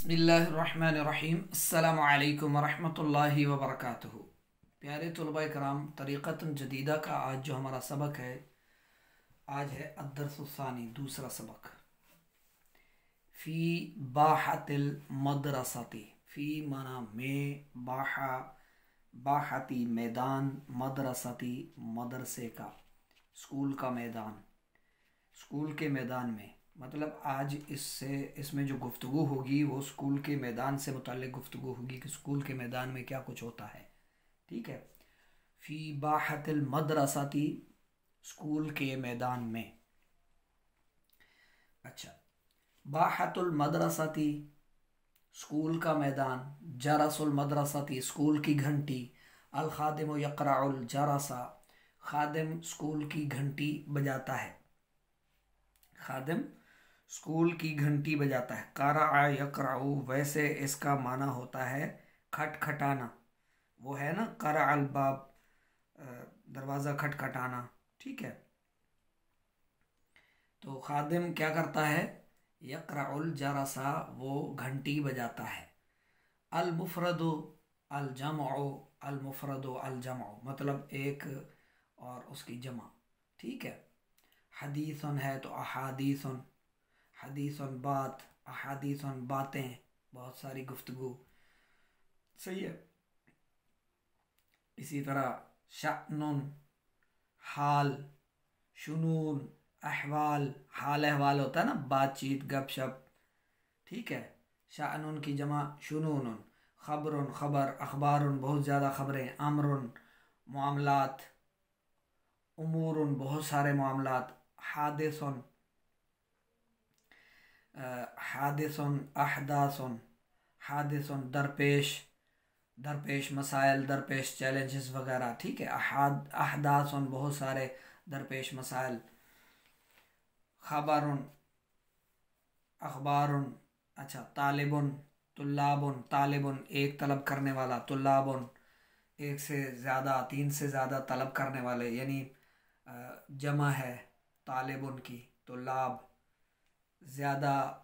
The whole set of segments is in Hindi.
बिस्मिल्लाहिर्रहमानिर्रहीम। अस्सलामु अलैकुम वरहमतुल्लाहि वबरकातुहू। प्यारे तलबा कराम, तरीक़तुन जदीदा का आज जो हमारा सबक है, आज है अद्दर्सुस्सानी, दूसरा सबक। फ़ी बाहतिल मदरसती। फ़ी माना में, बाहा बाहती मैदान, मदरसती मदरसे का, स्कूल का मैदान, स्कूल के मैदान में। मतलब आज इसमें जो गुफ्तगू होगी वो स्कूल के मैदान से मुताल्लिक़ गुफ्तगू होगी कि स्कूल के मैदान में क्या कुछ होता है। ठीक है। फ़ी बाहतिल मदरसाती, स्कूल के मैदान में। अच्छा, बाहतुल मदरसाती, स्कूल का मैदान। जरसुल मदरसाती, स्कूल की घंटी। अल खादिम यक़रउल जरसा, खादिम स्कूल की घंटी बजाता है। खादिम स्कूल की घंटी बजाता है। क़रअ यक़रउ, वैसे इसका माना होता है खटखटाना। वो है ना, क़रअल बाब, दरवाज़ा खटखटाना। ठीक है। तो खादिम क्या करता है? यक़रउल जरसा, वो घंटी बजाता है। अल मुफ़रदु अल जमउ, अल मुफ़रदु अल जमउ मतलब एक और उसकी जमा। ठीक है। हदीसन है तो अहादीसन, हदीसन बात, अहादीसन बातें, बहुत सारी गुफ्तगू। सही है। इसी तरह शअनुन हाल, शुनून अहवाल, हाल अहवाल होता है ना, बातचीत गपशप। ठीक है। शअनुन की जमा शुनून। खबरुन खबर, अखबारुन बहुत ज़्यादा खबरें, अमरुन मामलात, उमूरुन बहुत सारे मामलात, हादिसन हादिसन अहदासन, हादिसन दरपेश, दरपेश मसाइल, दरपेश चैलेंजेस वगैरह। ठीक है। अहदासन बहुत सारे दरपेश मसाइल। खबरुन अखबारुन। अच्छा, तालिबुन तुल्लाबुन, तालिबुन एक तलब करने वाला, तुल्लाबुन एक से ज़्यादा, तीन से ज़्यादा तलब करने वाले, यानी जमा है तालिबुन की। तुल्लाब ज़्यादा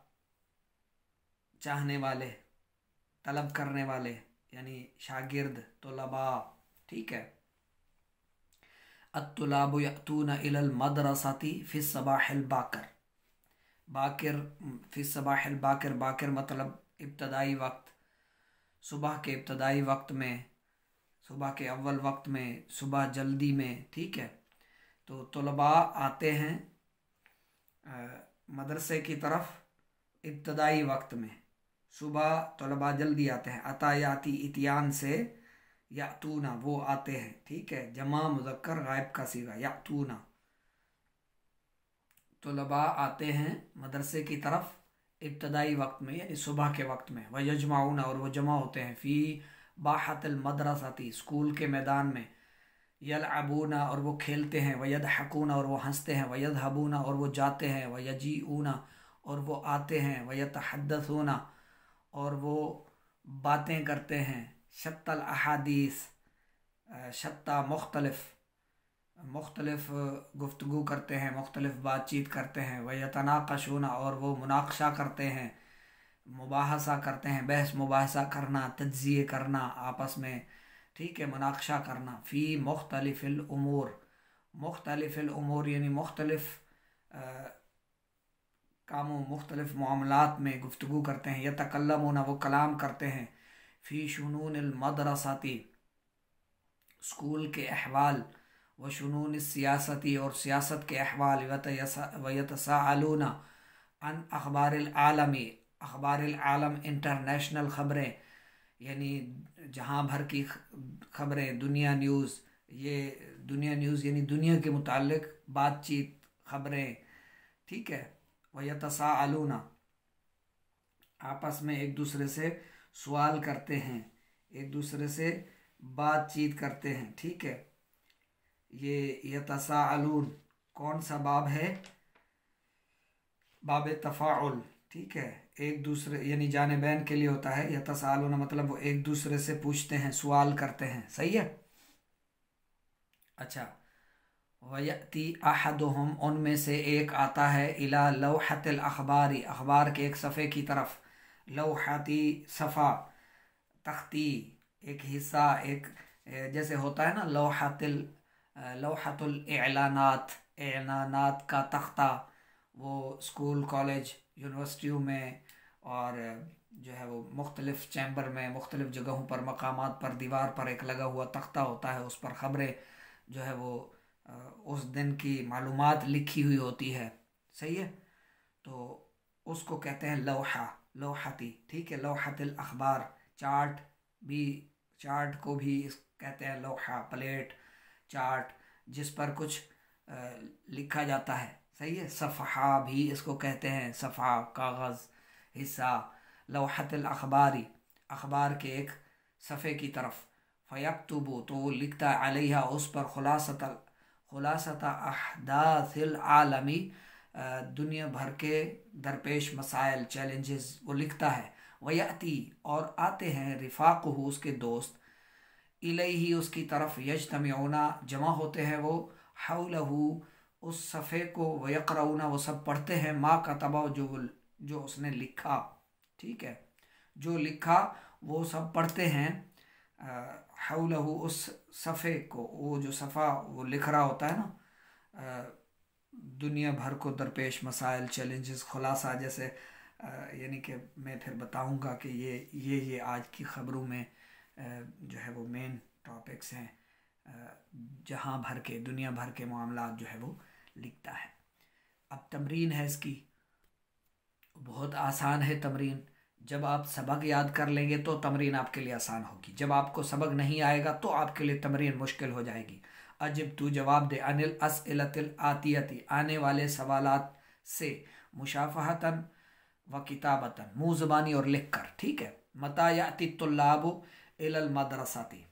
चाहने वाले, तलब करने वाले, यानी शागिर्द, तुलबा। ठीक है। अत्तुलाबु यअतूना इलल मदरसती फ़िस सबाहिल बाकर। बाकर फ़िस सबाहिल बाकर, बाकर मतलब इब्तदाई वक्त, सुबह के इब्तदाई वक्त में, सुबह के अव्वल वक्त में, सुबह जल्दी में। ठीक है। तो तुलबा आते हैं मदरसे की तरफ इब्तदाई वक्त में। सुबह तुलबा जल्दी आते हैं। अतायाती इतियान से, यातूना वो आते हैं। ठीक है। जमा मुज़क्कर गायब का सीगा, यातूना। तुलबा आते हैं मदरसे की तरफ इब्तदाई वक्त में, यानी सुबह के वक्त में। व यजमाऊना, और वो जमा होते हैं। फ़ी बाहतिल मदरसाती, स्कूल के मैदान में। यलअबूना, और वो खेलते हैं। व यदहकूना, और वो हंसते हैं। व यदहबूना, और वो जाते हैं। व यजीऊना, और वो आते हैं। व यतहद्दसूना, और वो बातें करते हैं। शत्तल अहादीस, शत्ता मुख्तलिफ, मुख्तलिफ गुफ्तगू करते हैं, मुख्तलिफ बातचीत करते हैं। व यतनाकशूना, और वो मुनाकशा करते हैं, मुबाहसा करते हैं, बहस मुबाहसा करना, तज्ज़िये करना आपस में। ठीक है। मुनाकशा करना। फ़ी मुख्तलिफ़िल उमूर, मुख्तलिफ़िल उमूर यानी मुख्तलिफ कामों, मुख्तलिफ मामलात में गुफ्तगू करते हैं। यतकल्लमूना, वो कलाम करते हैं। फ़ी शुनूनिल मदरसाती, स्कूल के अहवाल। व शुनून सियासती, और सियासत के अहवाल। वयतसाअलूना अन अखबारिल आलमी, अखबारिल आलम इंटरनेशनल खबरें, यानी जहाँ भर की खबरें, दुनिया न्यूज़। ये दुनिया न्यूज़ यानी दुनिया के मुताल्लिक़ बातचीत, खबरें। ठीक है। वयतसाअलूना, आपस में एक दूसरे से सवाल करते हैं, एक दूसरे से बातचीत करते हैं। ठीक है। ये यतसाअलून कौन सा बाब है? बाब तफ़ाउल। ठीक है। एक दूसरे यानी जानिबैन के लिए होता है। यतसाअलून मतलब वो एक दूसरे से पूछते हैं, सवाल करते हैं। सही है। अच्छा। वयती अहदुहुम, उनमें से एक आता है, इला लौहतिल अखबारी, अखबार के एक सफ़े की तरफ। लौहाती सफ़ा, तख्ती, एक हिस्सा, एक जैसे होता है ना लौहतुल एलानात, एलानात का तख्ता, वो स्कूल कॉलेज यूनिवर्सिटियों में और जो है वो मुख्तलिफ़ चैम्बर में मुख्तलिफ़ जगहों पर मकामात पर दीवार पर एक लगा हुआ तख्ता होता है, उस पर ख़बरें जो है वो उस दिन की मालूमात लिखी हुई होती है। सही है, तो उसको कहते हैं लौहा, लौहती। ठीक है, लौहतिल अखबार, चार्ट भी, चार्ट को भी कहते हैं लौहा, प्लेट, चार्ट जिस पर कुछ लिखा जाता है। सही है, सफ़हा भी इसको कहते हैं, सफ़ा कागज़, हिस्सा। लौहतिल अखबारी, अखबार के एक सफ़े की तरफ। फ़यक्तुबु, तो वो लिखता है, अलैहा, उस पर, खुलासता अहदासिल आलमी, दुनिया भर के दरपेश मसाइल, चैलेंजेस वो लिखता है। वयाती, और आते हैं, रिफ़ाक़ुहु, उसके दोस्त, इलैही, उसकी तरफ, यज्तमिऊना, जमा होते हैं वो, हौलहू, उस सफ़े को, वयक़रऊना, वो सब पढ़ते हैं, मा कतबा, जो उसने लिखा। ठीक है, जो लिखा वो सब पढ़ते हैं। हौलहू, उस सफ़े को, वो जो सफ़ा वो लिख रहा होता है ना, दुनिया भर को दरपेश मसाइल, चैलेंजेस, खुलासा, जैसे यानी कि मैं फिर बताऊंगा कि ये आज की ख़बरों में जो है वो मेन टॉपिक्स हैं, जहां भर के, दुनिया भर के मामलात जो है वो लिखता है। अब तमरीन है इसकी, बहुत आसान है तमरीन। जब आप सबक याद कर लेंगे तो तमरीन आपके लिए आसान होगी, जब आपको सबक नहीं आएगा तो आपके लिए तमरीन मुश्किल हो जाएगी। अजब, तू जवाब दे, अनिल असइलतिल आतियती, आने वाले सवालात से, मुशाफहतन व किताबतन, मुँह ज़बानी और लिख कर। ठीक है, मता याति तुल्लाबु इलल मदरसाती,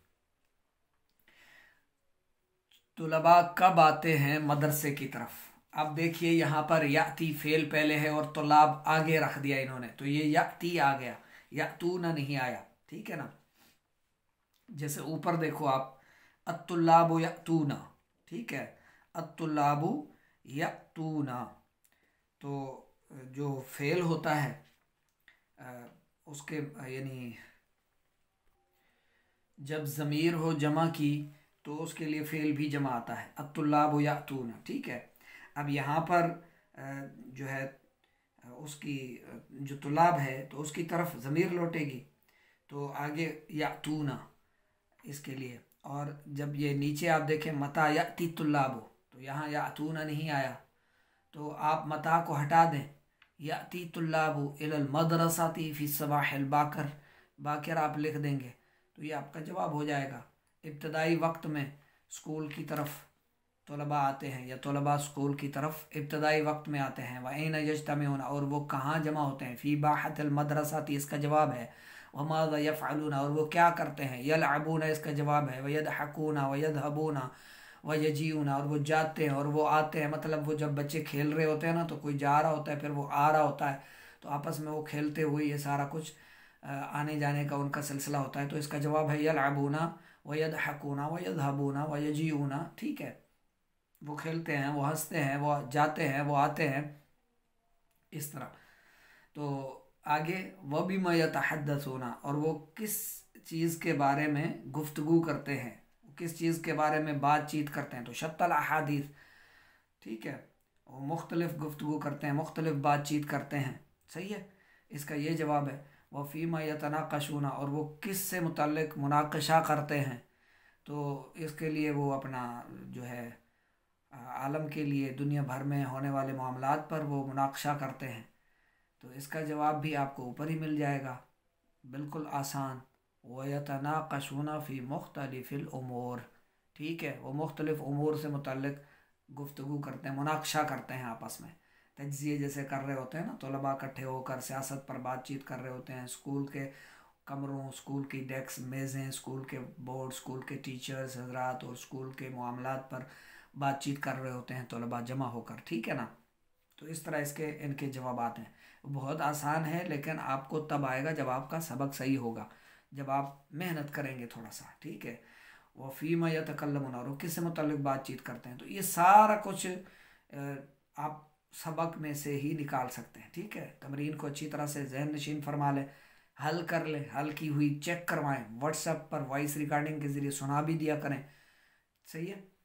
तुलबा कब आते हैं मदरसे की तरफ। अब देखिए यहाँ पर याती फेल पहले है और तुलाब आगे रख दिया इन्होंने, तो ये याती आ गया, यातूना नहीं आया। ठीक है ना, जैसे ऊपर देखो आप, अत्तुल्लाबु यातूना। ठीक है, अत्तुल्लाबु यातूना, तो जो फेल होता है उसके यानी जब ज़मीर हो जमा की तो उसके लिए फेल भी जमा आता है, अत्तुल्लाबु यातूना। ठीक है, अब यहाँ पर जो है उसकी जो तुलाब है तो उसकी तरफ ज़मीर लौटेगी, तो आगे यातूना इसके लिए। और जब ये नीचे आप देखें, मता याती तुल्लाबु, तो यहाँ यातूना नहीं आया, तो आप मता को हटा दें, याती तुल्लाबु इलल मदरसाती फी सबाहिल बाकर, बाकर आप लिख देंगे, तो ये आपका जवाब हो जाएगा। इब्तदाई वक्त में स्कूल की तरफ तलबा आते हैं, या तलबा स्कूल की तरफ इब्तदाई वक्त में आते हैं। वैन यज्तमिऊन, और वो कहाँ जमा होते हैं, फ़ी बाहतिल मदरसाती, इसका जवाब है। वमाज़ा यफ़अलूना, और वो क्या करते हैं, यलअबूना, इसका जवाब है। वयदहकूना वयदहबूना वयजीऊना, और वो जाते हैं और वो आते हैं, मतलब वो जब बच्चे खेल रहे होते हैं ना, तो कोई जा रहा होता है, फिर वो आ रहा होता है, तो आपस में वो खेलते हुए ये सारा कुछ आने जाने का उनका सिलसिला होता है। तो इसका जवाब है यलअबूना वयदहकूना वयदहबूना वयजीऊना। ठीक है, वो खेलते हैं, वो हंसते हैं, वो जाते हैं, वो आते हैं, इस तरह। तो आगे, वह भी यतहद्दसूना, और वो किस चीज़ के बारे में गुफ्तगू करते हैं, किस चीज़ के बारे में बातचीत करते हैं, तो शत्तल अहादीस। ठीक है, वो मुख्तलिफ गुफ्तगू करते हैं, मुख्तलिफ बातचीत करते हैं। सही है, इसका ये जवाब है। वह फ़ीमा यतनाकशूना, और वो किस से मुतल्लिक मुनाकशा करते हैं, तो इसके लिए वो अपना जो है आलम के लिए, दुनिया भर में होने वाले मामलात पर वो मुनाकशा करते हैं। तो इसका जवाब भी आपको ऊपर ही मिल जाएगा, बिल्कुल आसान। वयतनाकशूना फ़ी मुख्तलिफ़िल उमूर। ठीक है, वो मुख्तलिफ़ उमूर से मुतल्लिक गुफ्तगू करते हैं, मुनाकशा करते हैं आपस में, तज्ज़िये जैसे कर रहे होते हैं ना, तलबा इकट्ठे होकर सियासत पर बातचीत कर रहे होते हैं, स्कूल के कमरों, स्कूल की डेस्क मेज़ें, स्कूल के बोर्ड, स्कूल के टीचर्स हजरात और स्कूल के मामलात पर बातचीत कर रहे होते हैं तलबा जमा होकर। ठीक है ना, तो इस तरह इसके इनके जवाब आते हैं। बहुत आसान है, लेकिन आपको तब आएगा जब आपका सबक सही होगा, जब आप मेहनत करेंगे थोड़ा सा। ठीक है, वह फ़ीमा यतकल्लमून, और किससे मुतल्लिक बातचीत करते हैं, तो ये सारा कुछ आप सबक में से ही निकाल सकते हैं। ठीक है, तमरीन को अच्छी तरह से जहन नशीन फरमा लें, हल कर लें, हल की हुई चेक करवाएं, व्हाट्सएप पर वॉइस रिकॉर्डिंग के ज़रिए सुना भी दिया करें। सही है।